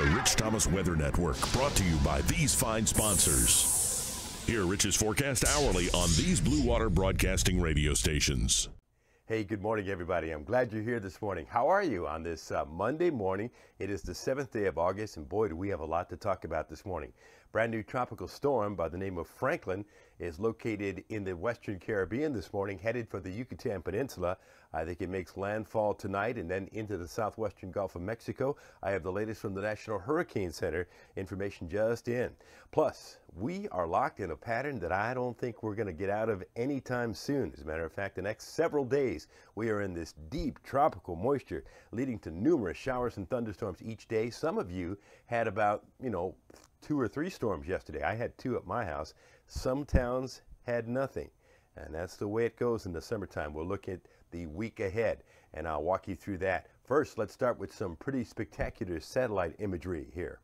The Rich Thomas Weather Network, brought to you by these fine sponsors. Hear Rich's forecast hourly on these Blue Water Broadcasting radio stations. Hey, good morning, everybody. I'm glad you're here this morning. How are you on this Monday morning? It is the 7th day of August, and boy, do we have a lot to talk about this morning. Brand new tropical storm by the name of Franklin is located in the Western Caribbean this morning, headed for the Yucatan Peninsula. I think it makes landfall tonight and then into the southwestern Gulf of Mexico. I have the latest from the National Hurricane Center, information just in. Plus, we are locked in a pattern that I don't think we're going to get out of anytime soon. As a matter of fact, the next several days, we are in this deep tropical moisture, leading to numerous showers and thunderstorms each day. Some of you had about, 2 or 3 storms yesterday. I had 2 at my house. Some towns had nothing. And that's the way it goes in the summertime. We'll look at the week ahead, and I'll walk you through that. First, let's start with some pretty spectacular satellite imagery here.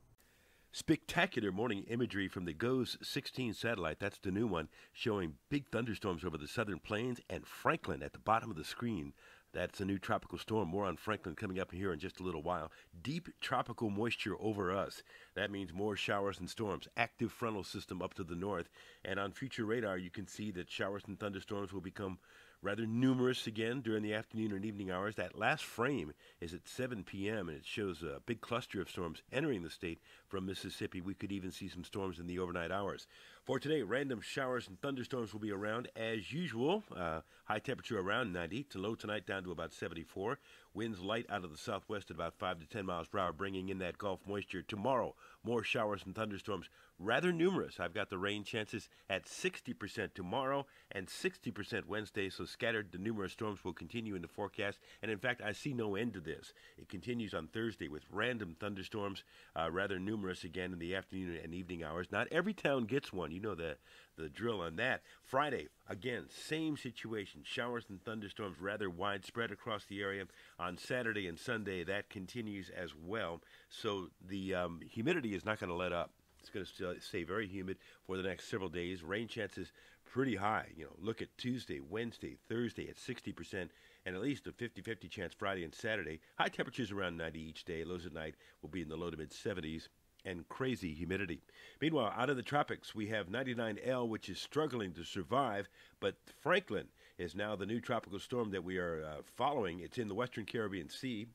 Spectacular morning imagery from the GOES 16 satellite. That's the new one, showing big thunderstorms over the southern plains and Franklin at the bottom of the screen. That's a new tropical storm. More on Franklin coming up here in just a little while. Deep tropical moisture over us. That means more showers and storms. Active frontal system up to the north. And on future radar, you can see that showers and thunderstorms will become rather numerous again during the afternoon and evening hours. That last frame is at 7 p.m. and it shows a big cluster of storms entering the state from Mississippi. We could even see some storms in the overnight hours. For today, random showers and thunderstorms will be around as usual. High temperature around 90 to low tonight down to about 74. Winds light out of the southwest at about 5 to 10 miles per hour, bringing in that Gulf moisture. Tomorrow, more showers and thunderstorms, rather numerous. I've got the rain chances at 60% tomorrow and 60% Wednesday, so scattered, the numerous storms will continue in the forecast. And in fact, I see no end to this. It continues on Thursday with random thunderstorms, rather numerous again in the afternoon and evening hours. Not every town gets one. You know the drill on that. Friday, again, same situation. Showers and thunderstorms rather widespread across the area. On Saturday and Sunday, that continues as well. So the humidity is not going to let up. It's going to stay very humid for the next several days. Rain chances pretty high. Look at Tuesday, Wednesday, Thursday at 60%, and at least a 50-50 chance Friday and Saturday. High temperatures around 90 each day. Lows at night will be in the low to mid 70s. And crazy humidity. Meanwhile, out of the tropics, we have 99L, which is struggling to survive, but Franklin is now the new tropical storm that we are following. It's in the Western Caribbean Sea.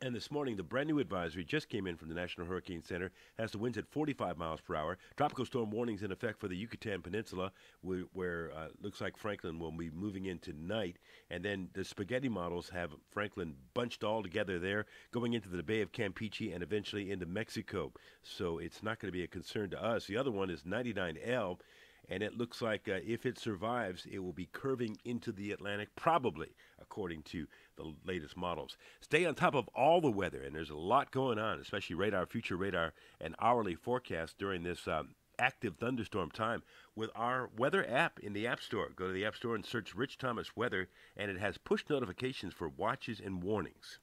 And this morning, the brand new advisory just came in from the National Hurricane Center. Has the winds at 45 miles per hour. Tropical storm warnings in effect for the Yucatan Peninsula, where looks like Franklin will be moving in tonight. And then the spaghetti models have Franklin bunched all together there, going into the Bay of Campeche and eventually into Mexico. So it's not going to be a concern to us. The other one is 99L. And it looks like if it survives, it will be curving into the Atlantic, probably, according to the latest models. Stay on top of all the weather, and there's a lot going on, especially radar, future radar, and hourly forecast during this active thunderstorm time with our weather app in the App Store. Go to the App Store and search Rich Thomas Weather, and it has push notifications for watches and warnings.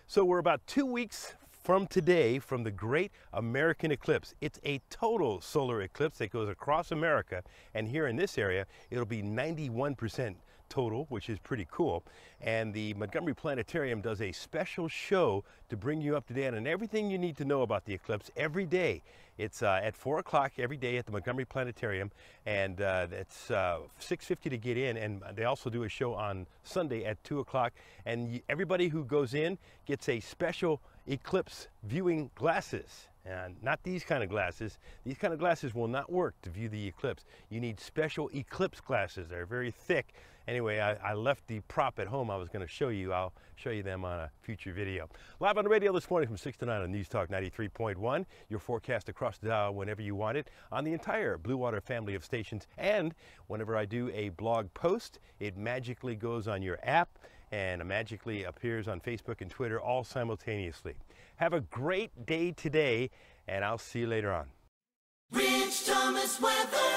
So we're about 2 weeks from today from the Great American Eclipse. It's a total solar eclipse that goes across America, and here in this area it'll be 91% total, which is pretty cool. And the Montgomery Planetarium does a special show to bring you up to date on everything you need to know about the eclipse every day. It's at 4 o'clock every day at the Montgomery Planetarium, and it's $6.50 to get in, and they also do a show on Sunday at 2 o'clock, and everybody who goes in gets a special eclipse viewing glasses. And not these kind of glasses. These kind of glasses will not work to view the eclipse. You need special eclipse glasses. They're very thick. Anyway, I left the prop at home I was going to show you. I'll show you them on a future video. Live on the radio this morning from 6 to 9 on News Talk 93.1. Your forecast across the dial whenever you want it on the entire Blue Water family of stations. And whenever I do a blog post, it magically goes on your app and magically appears on Facebook and Twitter all simultaneously. Have a great day today, and I'll see you later on. Rich Thomas Weather.